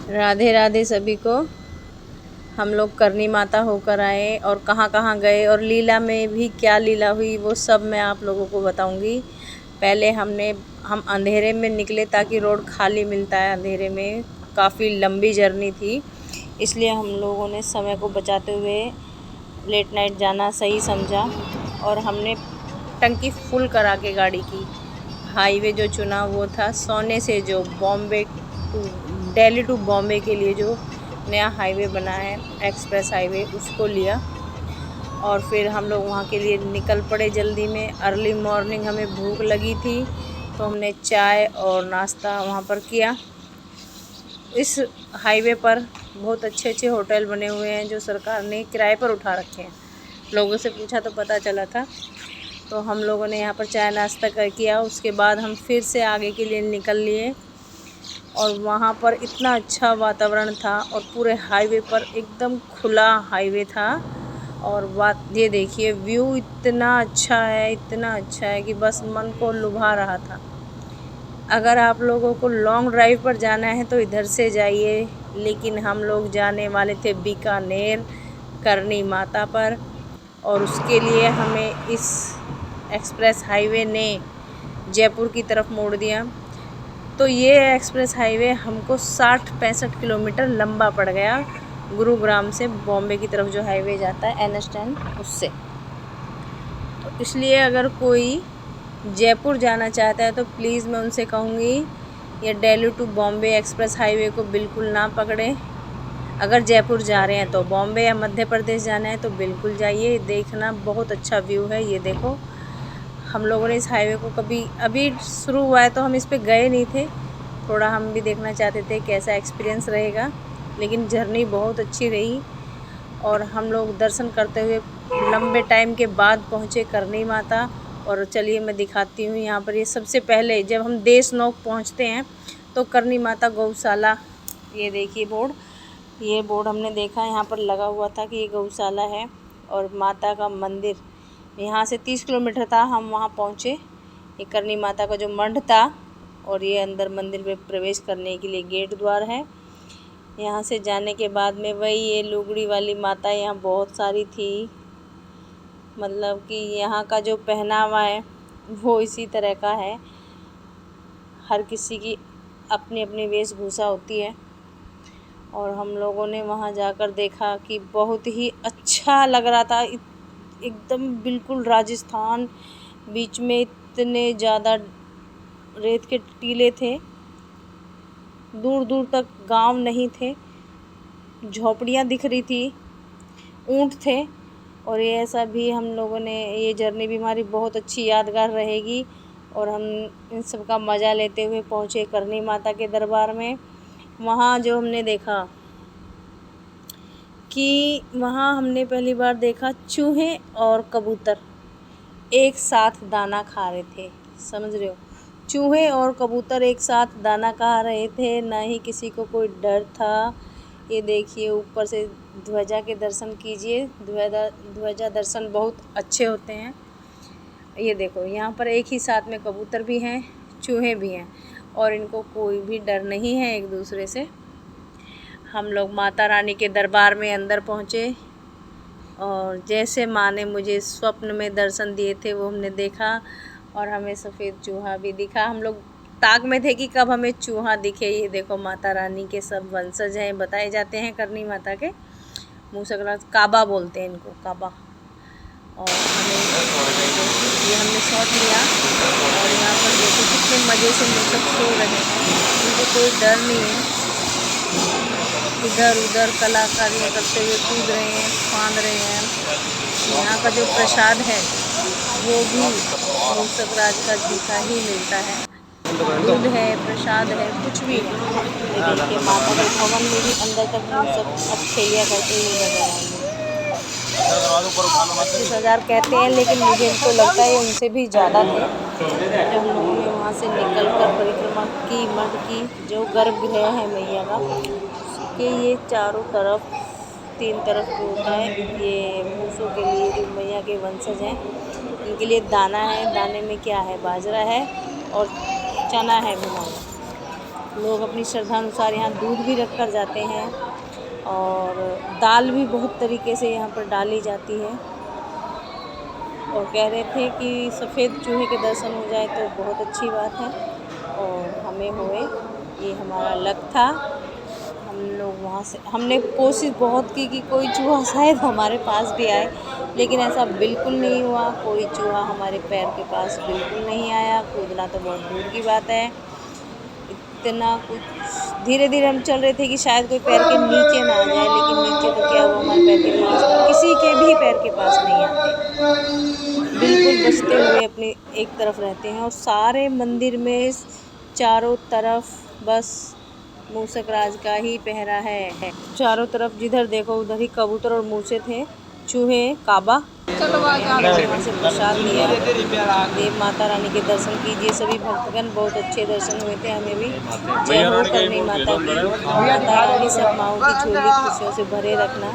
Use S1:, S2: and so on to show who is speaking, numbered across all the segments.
S1: राधे राधे सभी को। हम लोग करनी माता होकर आए और कहाँ कहाँ गए और लीला में भी क्या लीला हुई वो सब मैं आप लोगों को बताऊंगी। पहले हम अंधेरे में निकले ताकि रोड खाली मिलता है। अंधेरे में काफ़ी लंबी जर्नी थी, इसलिए हम लोगों ने समय को बचाते हुए लेट नाइट जाना सही समझा और हमने टंकी फुल करा के गाड़ी की हाईवे जो चुना वो था सोने से, जो बॉम्बे टू दिल्ली टू बॉम्बे के लिए जो नया हाईवे बना है एक्सप्रेस हाईवे, उसको लिया। और फिर हम लोग वहाँ के लिए निकल पड़े जल्दी में। अर्ली मॉर्निंग हमें भूख लगी थी तो हमने चाय और नाश्ता वहाँ पर किया। इस हाईवे पर बहुत अच्छे अच्छे होटल बने हुए हैं जो सरकार ने किराए पर उठा रखे हैं। लोगों से पूछा तो पता चला था। तो हम लोगों ने यहाँ पर चाय नाश्ता किया। उसके बाद हम फिर से आगे के लिए निकल लिए और वहाँ पर इतना अच्छा वातावरण था और पूरे हाईवे पर एकदम खुला हाईवे था। और बात ये देखिए, व्यू इतना अच्छा है, इतना अच्छा है कि बस मन को लुभा रहा था। अगर आप लोगों को लॉन्ग ड्राइव पर जाना है तो इधर से जाइए, लेकिन हम लोग जाने वाले थे बीकानेर करनी माता पर और उसके लिए हमें इस एक्सप्रेस हाईवे ने जयपुर की तरफ मोड़ दिया। तो ये एक्सप्रेस हाईवे हमको 60-65 किलोमीटर लंबा पड़ गया, गुरुग्राम से बॉम्बे की तरफ जो हाईवे जाता है NH10 उससे। तो इसलिए अगर कोई जयपुर जाना चाहता है तो प्लीज़ मैं उनसे कहूँगी ये Delhi to Bombay express highway को बिल्कुल ना पकड़ें। अगर जयपुर जा रहे हैं तो बॉम्बे या मध्य प्रदेश जाना है तो बिल्कुल जाइए। देखना बहुत अच्छा व्यू है। ये देखो, हम लोगों ने इस हाईवे को कभी अभी शुरू हुआ है तो हम इस पे गए नहीं थे। थोड़ा हम भी देखना चाहते थे कैसा एक्सपीरियंस रहेगा, लेकिन जर्नी बहुत अच्छी रही और हम लोग दर्शन करते हुए लंबे टाइम के बाद पहुँचे करनी माता। और चलिए मैं दिखाती हूँ यहाँ पर। ये सबसे पहले जब हम देशनोक पहुँचते हैं तो करनी माता गौशाला, ये देखिए बोर्ड, ये बोर्ड हमने देखा यहाँ पर लगा हुआ था कि ये गौशाला है और माता का मंदिर यहाँ से 30 किलोमीटर था। हम वहाँ पहुँचे। ये करनी माता का जो मंड था और ये अंदर मंदिर में प्रवेश करने के लिए गेट द्वार है। यहाँ से जाने के बाद में वही ये लुगड़ी वाली माता यहाँ बहुत सारी थी। मतलब कि यहाँ का जो पहनावा है वो इसी तरह का है। हर किसी की अपनी अपनी वेशभूषा होती है और हम लोगों ने वहाँ जाकर देखा कि बहुत ही अच्छा लग रहा था। एकदम बिल्कुल राजस्थान, बीच में इतने ज़्यादा रेत के टीले थे, दूर दूर तक गांव नहीं थे, झोपड़ियाँ दिख रही थी, ऊंट थे। और ये ऐसा भी हम लोगों ने, ये जर्नी भी हमारी बहुत अच्छी यादगार रहेगी। और हम इन सब का मज़ा लेते हुए पहुँचे करनी माता के दरबार में। वहाँ जो हमने देखा कि वहाँ हमने पहली बार देखा चूहे और कबूतर एक साथ दाना खा रहे थे। समझ रहे हो, चूहे और कबूतर एक साथ दाना खा रहे थे, ना ही किसी को कोई डर था। ये देखिए, ऊपर से ध्वजा के दर्शन कीजिए। ध्वजा दर्शन बहुत अच्छे होते हैं। ये देखो, यहाँ पर एक ही साथ में कबूतर भी हैं, चूहे भी हैं और इनको कोई भी डर नहीं है एक दूसरे से। हम लोग माता रानी के दरबार में अंदर पहुँचे और जैसे माँ ने मुझे स्वप्न में दर्शन दिए थे वो हमने देखा और हमें सफ़ेद चूहा भी दिखा। हम लोग ताक में थे कि कब हमें चूहा दिखे। ये देखो, माता रानी के सब वंशज हैं बताए जाते हैं करनी माता के। मूसकरा काबा बोलते हैं इनको, काबा। और ये हमने शॉट लिया और यहाँ पर देखो कितने मज़े से मूसक सो रहे हैं, उनको कोई डर नहीं है। इधर उधर कलाकारियाँ करते हुए कूद रहे हैं, फांद रहे हैं। यहाँ का जो प्रसाद है वो भी मूसक राज का घी का ही मिलता है। दूध है, प्रसाद है, कुछ भी है। ये देखिए, माता के भवन में भी अंदर तक मूसक अब खेलिया करते हुए नजर आएंगे। 25,000 कहते हैं, लेकिन मुझे तो लगता है उनसे भी ज़्यादा थे। जब हम लोगों ने वहाँ से निकल कर परिक्रमा की मठ की, जो गर्भगृह है मैया का, कि ये चारों तरफ 3 तरफ जो होता है, ये भूसों के लिए जो मैया के वंशज हैं इनके लिए दाना है। दाने में क्या है, बाजरा है और चना है भिगा हुआ। लोग अपनी श्रद्धा अनुसार यहाँ दूध भी रख कर जाते हैं और दाल भी बहुत तरीके से यहाँ पर डाली जाती है। और कह रहे थे कि सफ़ेद चूहे के दर्शन हो जाए तो बहुत अच्छी बात है, और हमें हुए। ये हमारा लक था। हम लोग वहाँ से हमने कोशिश बहुत की कि कोई चूहा शायद हमारे पास भी आए, लेकिन ऐसा बिल्कुल नहीं हुआ। कोई चूहा हमारे पैर के पास बिल्कुल नहीं आया। कूदना तो बहुत दूर की बात है। इतना कुछ धीरे धीरे हम चल रहे थे कि शायद कोई पैर के नीचे ना आ जाए, लेकिन नीचे तो क्या वो हमारे पैर के पास, किसी के भी पैर के पास नहीं आते। बिल्कुल बचते हुए अपनी एक तरफ रहते हैं। और सारे मंदिर में चारों तरफ बस मूसक राज का ही पहरा है। चारों तरफ जिधर देखो उधर ही कबूतर और मूसे थे, चूहे, काबा। वहाँ से प्रसाद लिया। देव माता रानी के दर्शन कीजिए सभी भक्तगण, बहुत अच्छे दर्शन हुए थे। हमें भी जय हो करनी माता की। माता रानी सब माओ की झोली खुशियों से भरे रखना।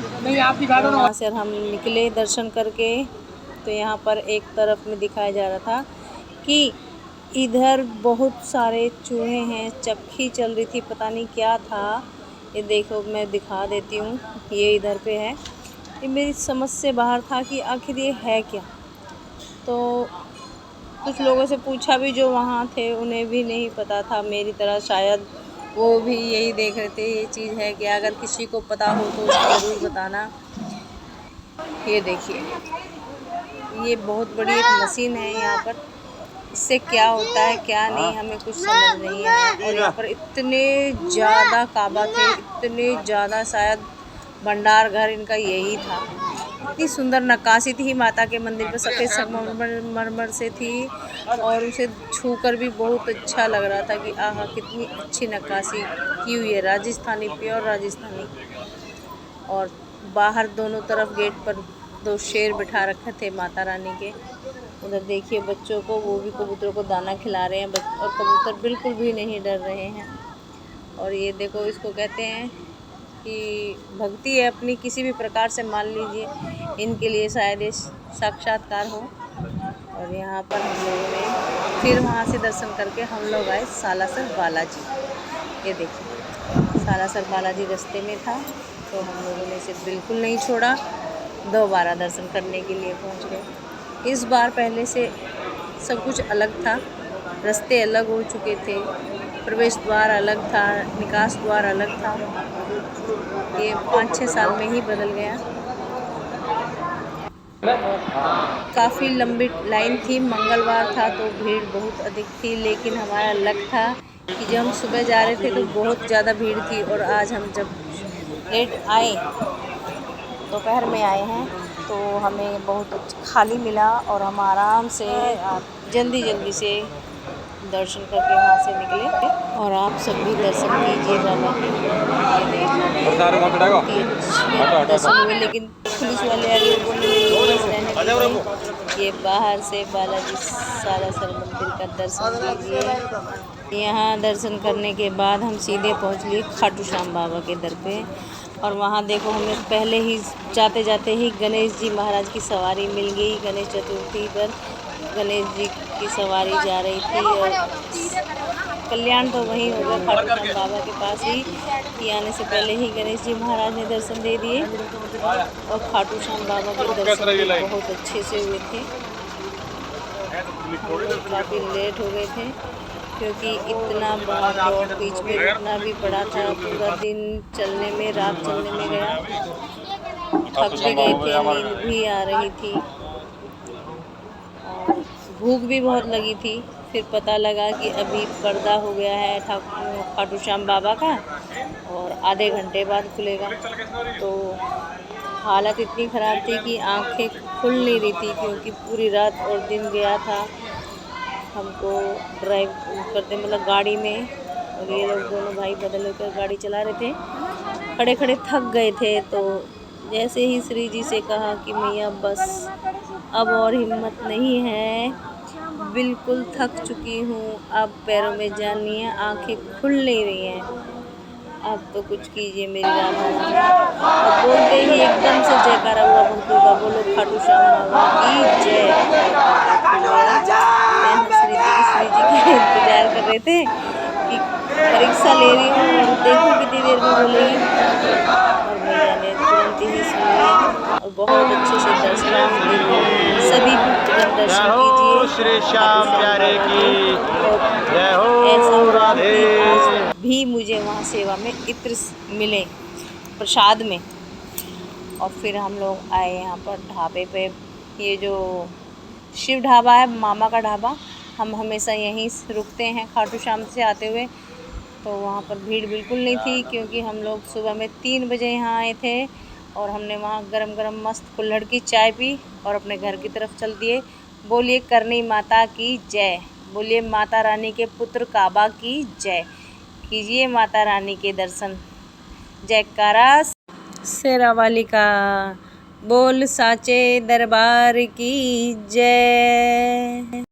S1: वहाँ से हम निकले दर्शन करके, तो यहाँ पर एक तरफ में दिखाया जा रहा था कि इधर बहुत सारे चूहे हैं। चक्की चल रही थी, पता नहीं क्या था। ये देखो, मैं दिखा देती हूँ। ये इधर पे है। ये मेरी समझ से बाहर था कि आखिर ये है क्या। तो कुछ लोगों से पूछा भी जो वहाँ थे, उन्हें भी नहीं पता था। मेरी तरह शायद वो भी यही देख रहे थे ये चीज़ है क्या। अगर किसी को पता हो तो ज़रूर बताना। ये देखिए, ये बहुत बड़ी एक मशीन है यहाँ पर। इससे क्या होता है क्या नहीं हमें कुछ समझ नहीं आया। और यहाँ पर इतने ज़्यादा काबा थे, इतने ज़्यादा, शायद भंडार घर इनका यही था। इतनी सुंदर नक्काशी थी माता के मंदिर पर, सफ़ेद संगमरमर से थी। और उसे छूकर भी बहुत अच्छा लग रहा था कि आहा कितनी अच्छी नक्काशी की हुई है, राजस्थानी, प्योर राजस्थानी। और बाहर दोनों तरफ गेट पर 2 शेर बिठा रखे थे माता रानी के। उधर देखिए बच्चों को, वो भी कबूतरों को दाना खिला रहे हैं, और कबूतर बिल्कुल भी नहीं डर रहे हैं। और ये देखो, इसको कहते हैं कि भक्ति है अपनी किसी भी प्रकार से, मान लीजिए इनके लिए शायद ये साक्षात्कार हो। और यहाँ पर हम लोगों ने फिर वहाँ से दर्शन करके हम लोग आए सालासर बालाजी। ये देखिए, सालासर बालाजी रास्ते में था, तो हम लोगों ने इसे बिल्कुल नहीं छोड़ा। दोबारा दर्शन करने के लिए पहुँच गए। इस बार पहले से सब कुछ अलग था। रास्ते अलग हो चुके थे, प्रवेश द्वार अलग था, निकास द्वार अलग था। ये 5-6 साल में ही बदल गया। काफ़ी लंबी लाइन थी। मंगलवार था तो भीड़ बहुत अधिक थी, लेकिन हमारा लक था कि जब हम सुबह जा रहे थे तो बहुत ज़्यादा भीड़ थी। और आज हम जब लेट आए, दोपहर में आए हैं, तो हमें बहुत खाली मिला और हम आराम से जल्दी से दर्शन करके वहाँ से निकले। और आप सब भी दर्शन कीजिए बाबा के। दर्शन हुए, लेकिन पुलिस वाले आगे बोले ये बाहर से बालाजी सालासर मंदिर का दर्शन कीजिए। यहाँ दर्शन करने के बाद हम सीधे पहुँच लिए खाटू श्याम बाबा के दर पे। और वहाँ देखो, हमें पहले ही जाते जाते ही गणेश जी महाराज की सवारी मिल गई। गणेश चतुर्थी पर गणेश जी की सवारी जा रही थी। और कल्याण तो वहीं हो गया खाटू श्याम बाबा के पास ही, कि आने से पहले ही गणेश जी महाराज ने दर्शन दे दिए। और खाटू श्याम बाबा के दर्शन बहुत अच्छे से हुए थे। काफ़ी लेट हो गए थे क्योंकि इतना बड़ा दौड़ बीच में रुकना भी पड़ा था। पूरा दिन चलने में, रात चलने में गया। थक भी गए थे, नींद भी आ रही थी और भूख भी बहुत लगी थी। फिर पता लगा कि अभी पर्दा हो गया है खाटू श्याम बाबा का और आधे घंटे बाद खुलेगा। तो हालत इतनी ख़राब थी कि आंखें खुल नहीं रही थी, क्योंकि पूरी रात और दिन गया था हमको ड्राइव करते, मतलब गाड़ी में। और ये लोग दोनों भाई बदल होकर गाड़ी चला रहे थे, खड़े खड़े थक गए थे। तो जैसे ही श्री जी से कहा कि मैया बस अब और हिम्मत नहीं है, बिल्कुल थक चुकी हूँ, अब पैरों में जान नहीं है, आँखें खुल नहीं रही हैं, अब तो कुछ कीजिए मेरी राधा रानी। और बोलते ही एकदम से जयकारा हुआ भक्तों का, बोलो खाटू श्याम बाबा की जय। मैं हंस रही थी कि श्री जी का इंतजार कर रहे थे कि परीक्षा ले रही हूँ और देखो कितनी देर में बोलेगी। और भैया ने तुरंत ही सुन लिया और बहुत अच्छे से दर्शन किए। सभी भक्तगण दर्शन कीजिए
S2: श्री श्याम प्यारे की जय हो।
S1: ऐसा हुआ कि
S2: राधे।
S1: आज भी मुझे वहाँ सेवा में इत्र मिले प्रसाद में। और फिर हम लोग आए यहाँ पर ढाबे पे। ये जो शिव ढाबा है, मामा का ढाबा, हम हमेशा यहीं रुकते हैं खाटू श्याम से आते हुए। तो वहाँ पर भीड़ बिल्कुल नहीं थी क्योंकि हम लोग सुबह में 3 बजे यहाँ आए थे और हमने वहाँ गरम गरम मस्त कुल्हड़ की चाय पी और अपने घर की तरफ चल दिए। बोलिए करनी माता की जय, बोलिए माता रानी के पुत्र काबा की जय। कीजिए माता रानी के दर्शन। जयकारा शेरा वाली का, बोल साचे दरबार की जय।